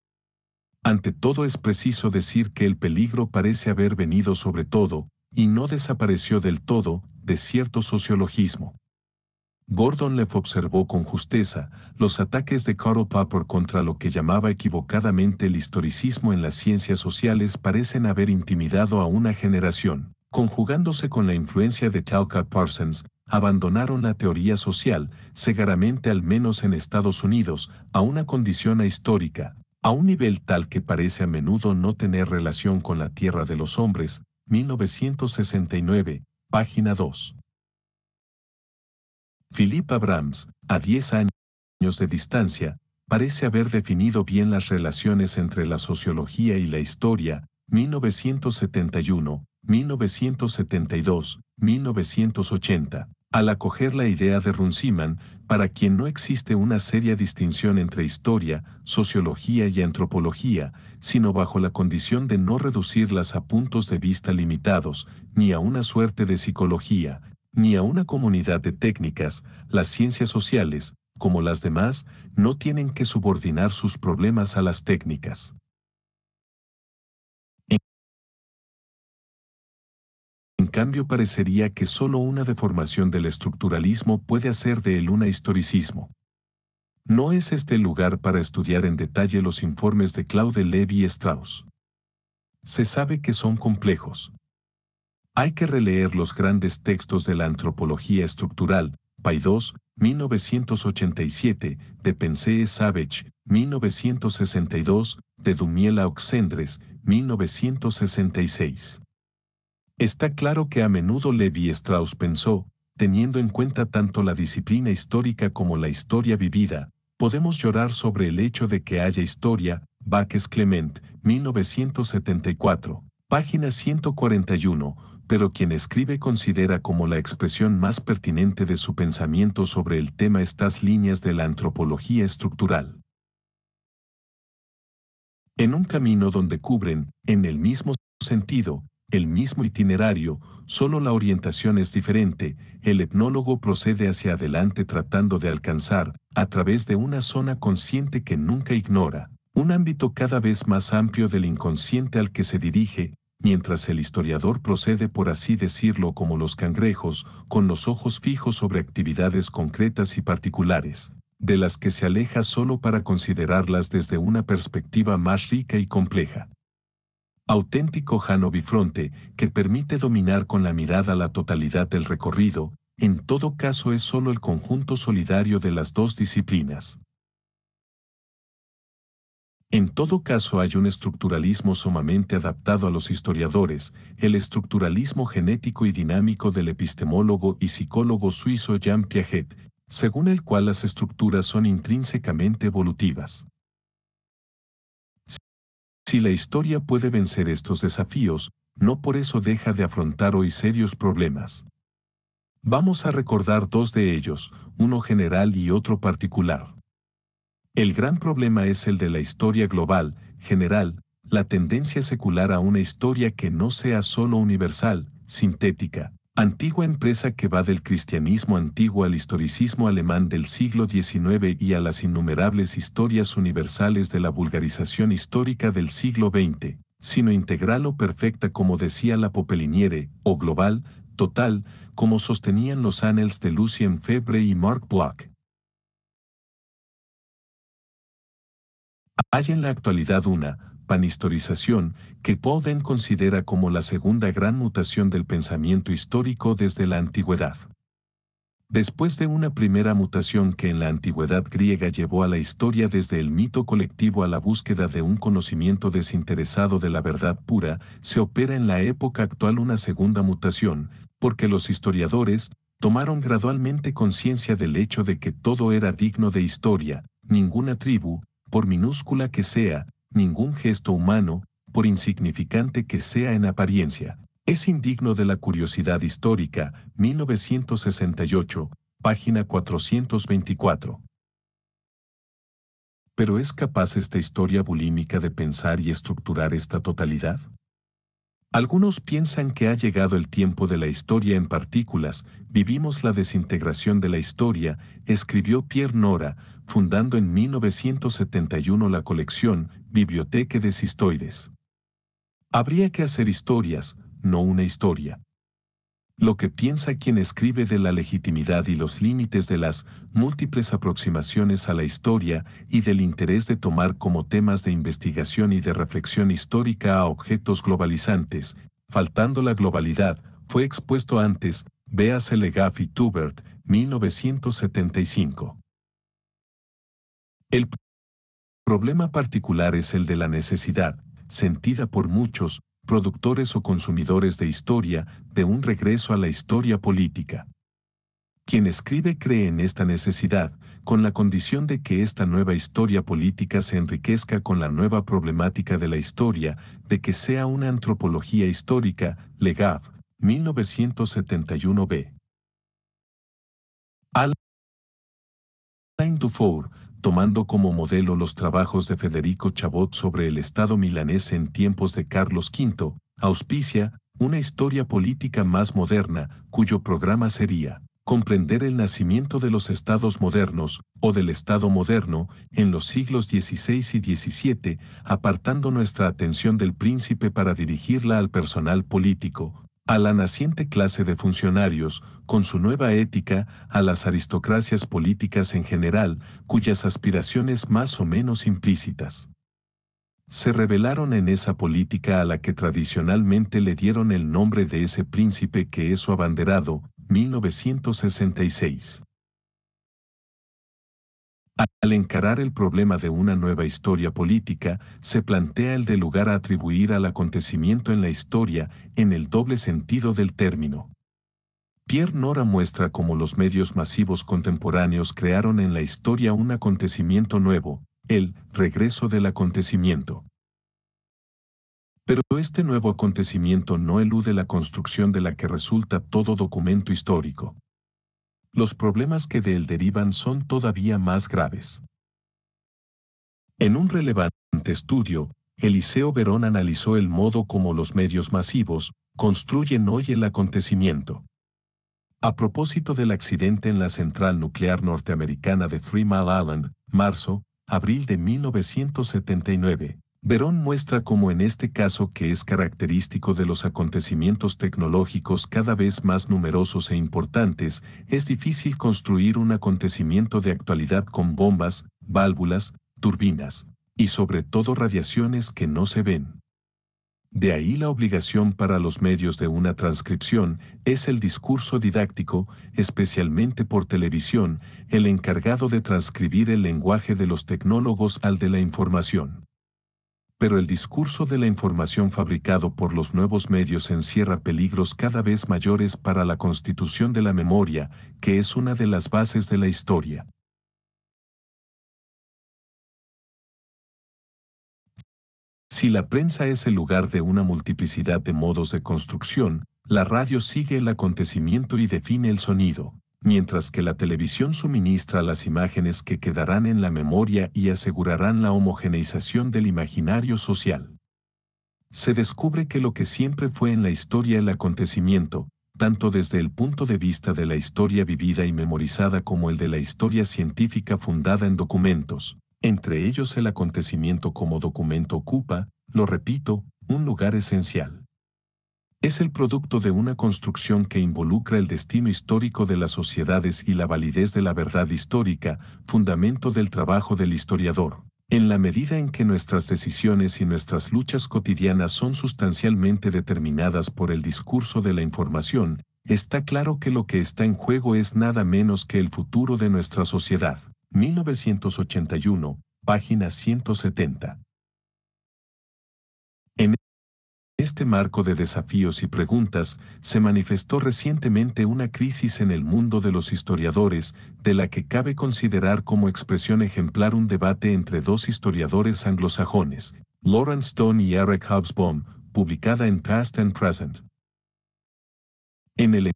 Ante todo es preciso decir que el peligro parece haber venido sobre todo, y no desapareció del todo, de cierto sociologismo. Gordon Leff observó con justeza los ataques de Karl Popper contra lo que llamaba equivocadamente el historicismo en las ciencias sociales parecen haber intimidado a una generación. Conjugándose con la influencia de Talcott Parsons, abandonaron la teoría social, cegaramente al menos en Estados Unidos, a una condición ahistórica, a un nivel tal que parece a menudo no tener relación con la tierra de los hombres, 1969, página 2. Philip Abrams, a 10 años de distancia, parece haber definido bien las relaciones entre la sociología y la historia, 1971, 1972, 1980, al acoger la idea de Runciman, para quien no existe una seria distinción entre historia, sociología y antropología, sino bajo la condición de no reducirlas a puntos de vista limitados, ni a una suerte de psicología, ni a una comunidad de técnicas. Las ciencias sociales, como las demás, no tienen que subordinar sus problemas a las técnicas. En cambio, parecería que solo una deformación del estructuralismo puede hacer de él un historicismo. No es este el lugar para estudiar en detalle los informes de Claude Lévi-Strauss. Se sabe que son complejos. Hay que releer los grandes textos de la antropología estructural, Paidós, 1987, de Pensée Savage, 1962, de Dumiela Oxendres, 1966. Está claro que a menudo Lévi-Strauss pensó, teniendo en cuenta tanto la disciplina histórica como la historia vivida, podemos llorar sobre el hecho de que haya historia, Bacques Clement, 1974, página 141, pero quien escribe considera como la expresión más pertinente de su pensamiento sobre el tema estas líneas de la antropología estructural. En un camino donde cubren, en el mismo sentido, el mismo itinerario, solo la orientación es diferente, el etnólogo procede hacia adelante tratando de alcanzar, a través de una zona consciente que nunca ignora, un ámbito cada vez más amplio del inconsciente al que se dirige, mientras el historiador procede, por así decirlo, como los cangrejos, con los ojos fijos sobre actividades concretas y particulares, de las que se aleja solo para considerarlas desde una perspectiva más rica y compleja. Auténtico Jano Bifronte, que permite dominar con la mirada la totalidad del recorrido, en todo caso es solo el conjunto solidario de las dos disciplinas. En todo caso hay un estructuralismo sumamente adaptado a los historiadores, el estructuralismo genético y dinámico del epistemólogo y psicólogo suizo Jean Piaget, según el cual las estructuras son intrínsecamente evolutivas. Si la historia puede vencer estos desafíos, no por eso deja de afrontar hoy serios problemas. Vamos a recordar dos de ellos, uno general y otro particular. El gran problema es el de la historia global, general, la tendencia secular a una historia que no sea solo universal, sintética, antigua empresa que va del cristianismo antiguo al historicismo alemán del siglo XIX y a las innumerables historias universales de la vulgarización histórica del siglo XX, sino integral o perfecta como decía la Popeliniere, o global, total, como sostenían los Annales de Lucien Febvre y Marc Bloch. Hay en la actualidad una panhistorización que Paulden considera como la segunda gran mutación del pensamiento histórico desde la antigüedad. Después de una primera mutación que en la antigüedad griega llevó a la historia desde el mito colectivo a la búsqueda de un conocimiento desinteresado de la verdad pura, se opera en la época actual una segunda mutación, porque los historiadores tomaron gradualmente conciencia del hecho de que todo era digno de historia, ninguna tribu, por minúscula que sea, ningún gesto humano, por insignificante que sea en apariencia, es indigno de la curiosidad histórica, 1968, página 424. ¿Pero es capaz esta historia bulímica de pensar y estructurar esta totalidad? Algunos piensan que ha llegado el tiempo de la historia en partículas, vivimos la desintegración de la historia, escribió Pierre Nora, fundando en 1971 la colección Bibliothèque des Histoires. Habría que hacer historias, no una historia. Lo que piensa quien escribe de la legitimidad y los límites de las múltiples aproximaciones a la historia y del interés de tomar como temas de investigación y de reflexión histórica a objetos globalizantes, faltando la globalidad, fue expuesto antes, véase Legaf y Tubert, 1975. El problema particular es el de la necesidad, sentida por muchos, productores o consumidores de historia, de un regreso a la historia política. Quien escribe cree en esta necesidad, con la condición de que esta nueva historia política se enriquezca con la nueva problemática de la historia, de que sea una antropología histórica, Legaf, 1971b. Alain Dufour, tomando como modelo los trabajos de Federico Chabot sobre el Estado milanés en tiempos de Carlos V, auspicia una historia política más moderna, cuyo programa sería comprender el nacimiento de los estados modernos, o del Estado moderno, en los siglos XVI y XVII, apartando nuestra atención del príncipe para dirigirla al personal político, a la naciente clase de funcionarios, con su nueva ética, a las aristocracias políticas en general, cuyas aspiraciones más o menos implícitas se revelaron en esa política a la que tradicionalmente le dieron el nombre de ese príncipe que es su abanderado, 1966. Al encarar el problema de una nueva historia política, se plantea el de lugar a atribuir al acontecimiento en la historia, en el doble sentido del término. Pierre Nora muestra cómo los medios masivos contemporáneos crearon en la historia un acontecimiento nuevo, el regreso del acontecimiento. Pero este nuevo acontecimiento no elude la construcción de la que resulta todo documento histórico. Los problemas que de él derivan son todavía más graves. En un relevante estudio, Eliseo Verón analizó el modo como los medios masivos construyen hoy el acontecimiento. A propósito del accidente en la central nuclear norteamericana de Three Mile Island, marzo, abril de 1979, Verón muestra cómo en este caso que es característico de los acontecimientos tecnológicos cada vez más numerosos e importantes, es difícil construir un acontecimiento de actualidad con bombas, válvulas, turbinas, y sobre todo radiaciones que no se ven. De ahí la obligación para los medios de una transcripción es el discurso didáctico, especialmente por televisión, el encargado de transcribir el lenguaje de los tecnólogos al de la información. Pero el discurso de la información fabricado por los nuevos medios encierra peligros cada vez mayores para la constitución de la memoria, que es una de las bases de la historia. Si la prensa es el lugar de una multiplicidad de modos de construcción, la radio sigue el acontecimiento y define el sonido, mientras que la televisión suministra las imágenes que quedarán en la memoria y asegurarán la homogeneización del imaginario social. Se descubre que lo que siempre fue en la historia el acontecimiento, tanto desde el punto de vista de la historia vivida y memorizada como el de la historia científica fundada en documentos, entre ellos el acontecimiento como documento ocupa, lo repito, un lugar esencial. Es el producto de una construcción que involucra el destino histórico de las sociedades y la validez de la verdad histórica, fundamento del trabajo del historiador. En la medida en que nuestras decisiones y nuestras luchas cotidianas son sustancialmente determinadas por el discurso de la información, está claro que lo que está en juego es nada menos que el futuro de nuestra sociedad. 1981, página 170. En este marco de desafíos y preguntas, se manifestó recientemente una crisis en el mundo de los historiadores, de la que cabe considerar como expresión ejemplar un debate entre dos historiadores anglosajones, Lawrence Stone y Eric Hobsbawm, publicada en Past and Present. En el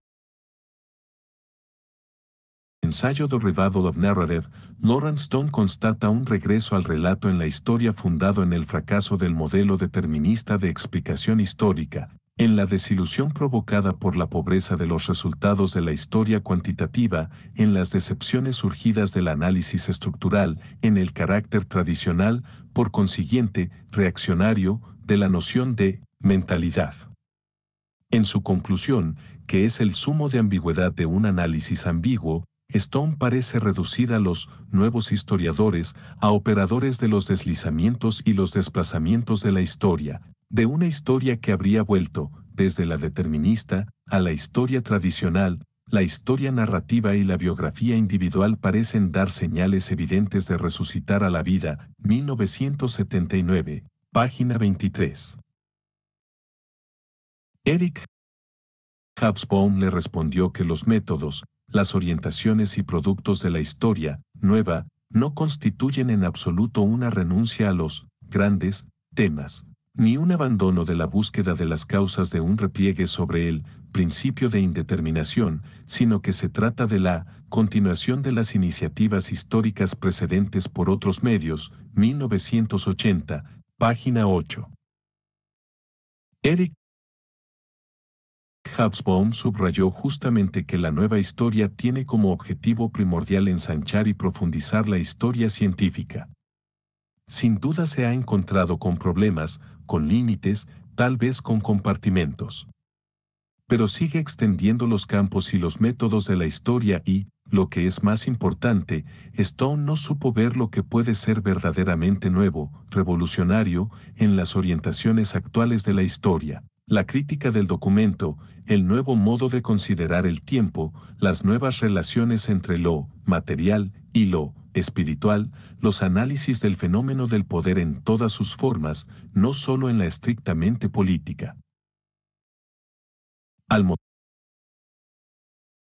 ensayo The Revival of Narrative, Lawrence Stone constata un regreso al relato en la historia fundado en el fracaso del modelo determinista de explicación histórica, en la desilusión provocada por la pobreza de los resultados de la historia cuantitativa, en las decepciones surgidas del análisis estructural, en el carácter tradicional, por consiguiente, reaccionario, de la noción de mentalidad. En su conclusión, que es el sumo de ambigüedad de un análisis ambiguo, Stone parece reducir a los nuevos historiadores a operadores de los deslizamientos y los desplazamientos de la historia, de una historia que habría vuelto, desde la determinista, a la historia tradicional. La historia narrativa y la biografía individual parecen dar señales evidentes de resucitar a la vida. 1979, página 23. Eric Hobsbawm le respondió que los métodos, las orientaciones y productos de la historia nueva no constituyen en absoluto una renuncia a los grandes temas, ni un abandono de la búsqueda de las causas de un repliegue sobre el principio de indeterminación, sino que se trata de la continuación de las iniciativas históricas precedentes por otros medios. 1980, página 8. Eric Hobsbawm subrayó justamente que la nueva historia tiene como objetivo primordial ensanchar y profundizar la historia científica. Sin duda se ha encontrado con problemas, con límites, tal vez con compartimentos. Pero sigue extendiendo los campos y los métodos de la historia y, lo que es más importante, Stone no supo ver lo que puede ser verdaderamente nuevo, revolucionario, en las orientaciones actuales de la historia. La crítica del documento, el nuevo modo de considerar el tiempo, las nuevas relaciones entre lo material y lo espiritual, los análisis del fenómeno del poder en todas sus formas, no solo en la estrictamente política. Al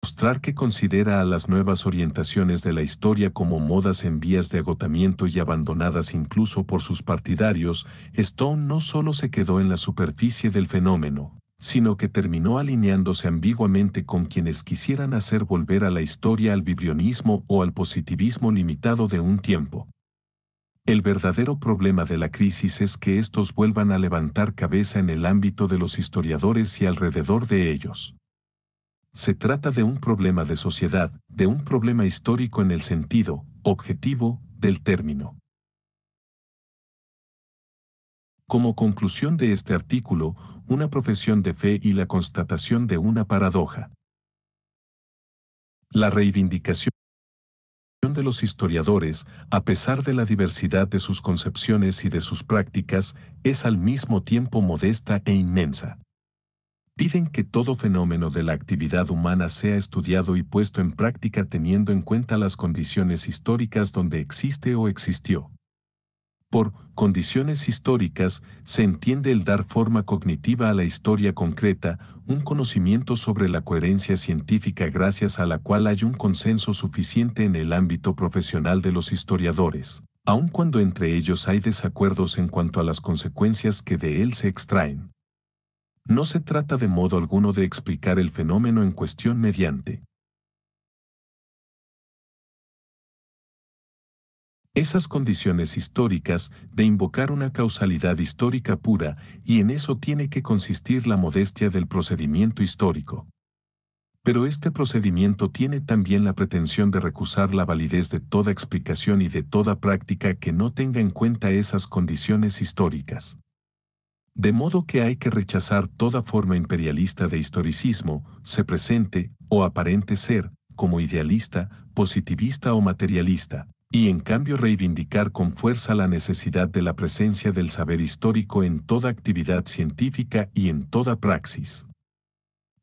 mostrar que considera a las nuevas orientaciones de la historia como modas en vías de agotamiento y abandonadas incluso por sus partidarios, Stone no solo se quedó en la superficie del fenómeno, sino que terminó alineándose ambiguamente con quienes quisieran hacer volver a la historia al vibrionismo o al positivismo limitado de un tiempo. El verdadero problema de la crisis es que estos vuelvan a levantar cabeza en el ámbito de los historiadores y alrededor de ellos. Se trata de un problema de sociedad, de un problema histórico en el sentido objetivo del término. Como conclusión de este artículo, una profesión de fe y la constatación de una paradoja. La reivindicación de los historiadores, a pesar de la diversidad de sus concepciones y de sus prácticas, es al mismo tiempo modesta e inmensa. Piden que todo fenómeno de la actividad humana sea estudiado y puesto en práctica teniendo en cuenta las condiciones históricas donde existe o existió. Por condiciones históricas se entiende el dar forma cognitiva a la historia concreta, un conocimiento sobre la coherencia científica gracias a la cual hay un consenso suficiente en el ámbito profesional de los historiadores, aun cuando entre ellos hay desacuerdos en cuanto a las consecuencias que de él se extraen. No se trata de modo alguno de explicar el fenómeno en cuestión mediante esas condiciones históricas, de invocar una causalidad histórica pura, y en eso tiene que consistir la modestia del procedimiento histórico. Pero este procedimiento tiene también la pretensión de recusar la validez de toda explicación y de toda práctica que no tenga en cuenta esas condiciones históricas. De modo que hay que rechazar toda forma imperialista de historicismo, se presente, o aparente ser, como idealista, positivista o materialista, y en cambio reivindicar con fuerza la necesidad de la presencia del saber histórico en toda actividad científica y en toda praxis.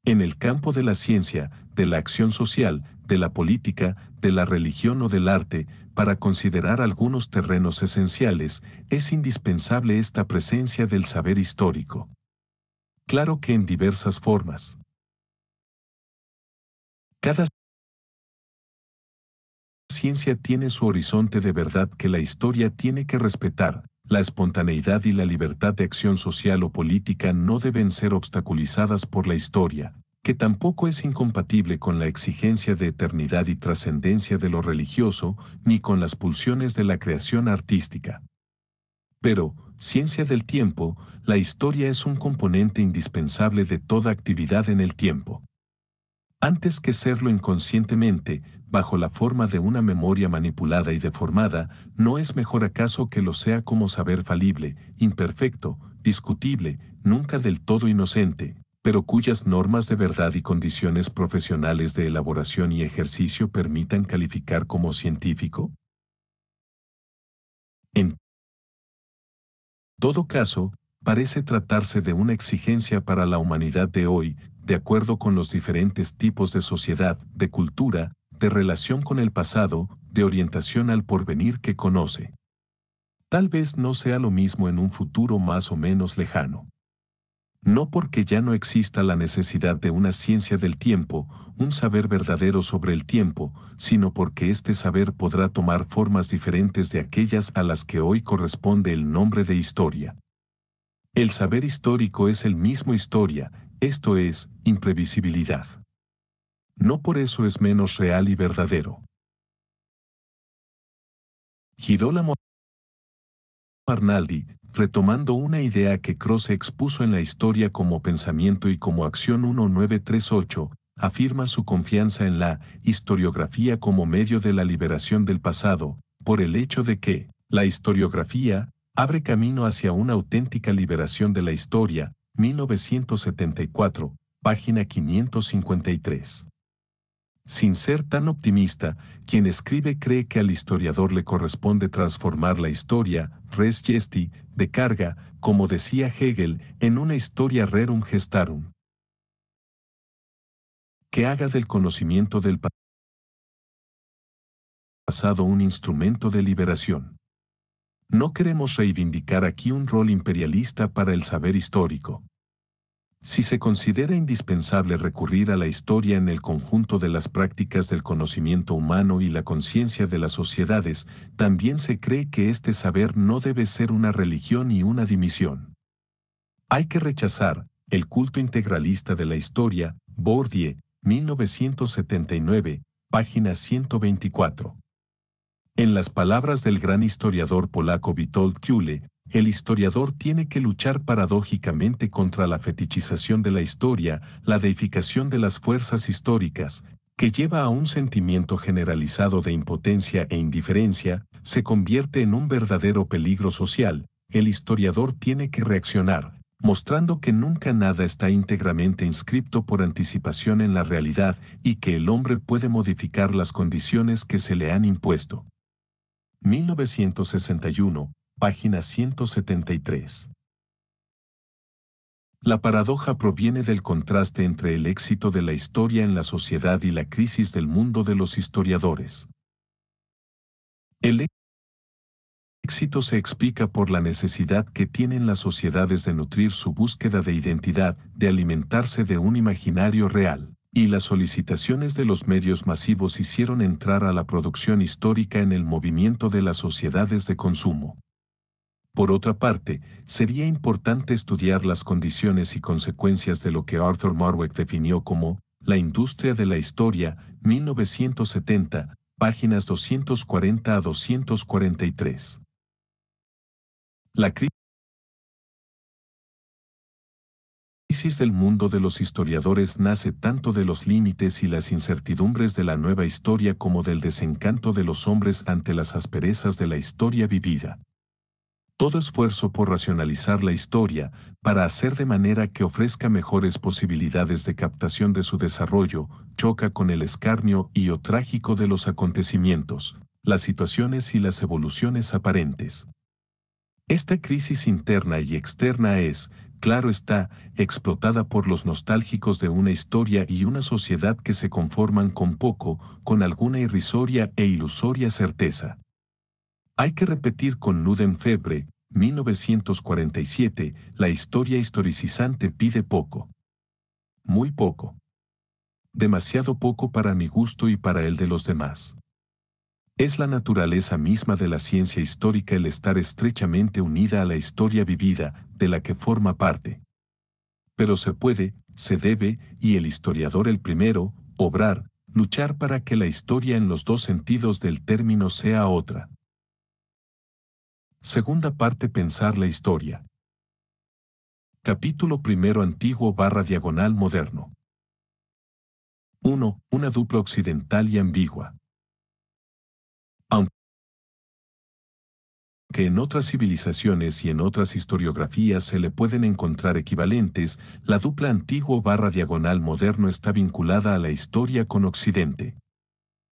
En el campo de la ciencia, de la acción social, de la política, de la religión o del arte, para considerar algunos terrenos esenciales, es indispensable esta presencia del saber histórico. Claro que en diversas formas. Cada ciencia tiene su horizonte de verdad que la historia tiene que respetar. La espontaneidad y la libertad de acción social o política no deben ser obstaculizadas por la historia, que tampoco es incompatible con la exigencia de eternidad y trascendencia de lo religioso, ni con las pulsiones de la creación artística. Pero, ciencia del tiempo, la historia es un componente indispensable de toda actividad en el tiempo. Antes que serlo inconscientemente, bajo la forma de una memoria manipulada y deformada, ¿no es mejor acaso que lo sea como saber falible, imperfecto, discutible, nunca del todo inocente, pero cuyas normas de verdad y condiciones profesionales de elaboración y ejercicio permitan calificar como científico? En todo caso, parece tratarse de una exigencia para la humanidad de hoy, de acuerdo con los diferentes tipos de sociedad, de cultura, de relación con el pasado, de orientación al porvenir que conoce. Tal vez no sea lo mismo en un futuro más o menos lejano. No porque ya no exista la necesidad de una ciencia del tiempo, un saber verdadero sobre el tiempo, sino porque este saber podrá tomar formas diferentes de aquellas a las que hoy corresponde el nombre de historia. El saber histórico es el mismo historia, esto es, imprevisibilidad. No por eso es menos real y verdadero. Girolamo Arnaldi, retomando una idea que Croce expuso en la historia como pensamiento y como acción 1938, afirma su confianza en la historiografía como medio de la liberación del pasado, por el hecho de que la historiografía abre camino hacia una auténtica liberación de la historia, 1974, página 553. Sin ser tan optimista, quien escribe cree que al historiador le corresponde transformar la historia, res gesti, de carga, como decía Hegel, en una historia rerum gestarum. Que haga del conocimiento del pasado un instrumento de liberación. No queremos reivindicar aquí un rol imperialista para el saber histórico. Si se considera indispensable recurrir a la historia en el conjunto de las prácticas del conocimiento humano y la conciencia de las sociedades, también se cree que este saber no debe ser una religión y una dimisión. Hay que rechazar el culto integralista de la historia, Bourdieu, 1979, página 124. En las palabras del gran historiador polaco Witold Kiule, el historiador tiene que luchar paradójicamente contra la fetichización de la historia, la deificación de las fuerzas históricas, que lleva a un sentimiento generalizado de impotencia e indiferencia, se convierte en un verdadero peligro social, el historiador tiene que reaccionar, mostrando que nunca nada está íntegramente inscripto por anticipación en la realidad y que el hombre puede modificar las condiciones que se le han impuesto. 1961, página 173. La paradoja proviene del contraste entre el éxito de la historia en la sociedad y la crisis del mundo de los historiadores. El éxito se explica por la necesidad que tienen las sociedades de nutrir su búsqueda de identidad, de alimentarse de un imaginario real, y las solicitaciones de los medios masivos hicieron entrar a la producción histórica en el movimiento de las sociedades de consumo. Por otra parte, sería importante estudiar las condiciones y consecuencias de lo que Arthur Marwick definió como la industria de la historia, 1970, páginas 240 a 243. La crisis del mundo de los historiadores nace tanto de los límites y las incertidumbres de la nueva historia como del desencanto de los hombres ante las asperezas de la historia vivida. Todo esfuerzo por racionalizar la historia, para hacer de manera que ofrezca mejores posibilidades de captación de su desarrollo, choca con el escarnio y o trágico de los acontecimientos, las situaciones y las evoluciones aparentes. Esta crisis interna y externa es, claro está, explotada por los nostálgicos de una historia y una sociedad que se conforman con poco, con alguna irrisoria e ilusoria certeza. Hay que repetir con Ludden-Febre, 1947, la historia historicizante pide poco. Muy poco. Demasiado poco para mi gusto y para el de los demás. Es la naturaleza misma de la ciencia histórica el estar estrechamente unida a la historia vivida, de la que forma parte. Pero se puede, se debe, y el historiador el primero, obrar, luchar para que la historia en los dos sentidos del término sea otra. Segunda parte: pensar la historia. Capítulo primero: antiguo/diagonal moderno. 1. Una dupla occidental y ambigua. Aunque en otras civilizaciones y en otras historiografías se le pueden encontrar equivalentes, la dupla antiguo/diagonal moderno está vinculada a la historia con Occidente.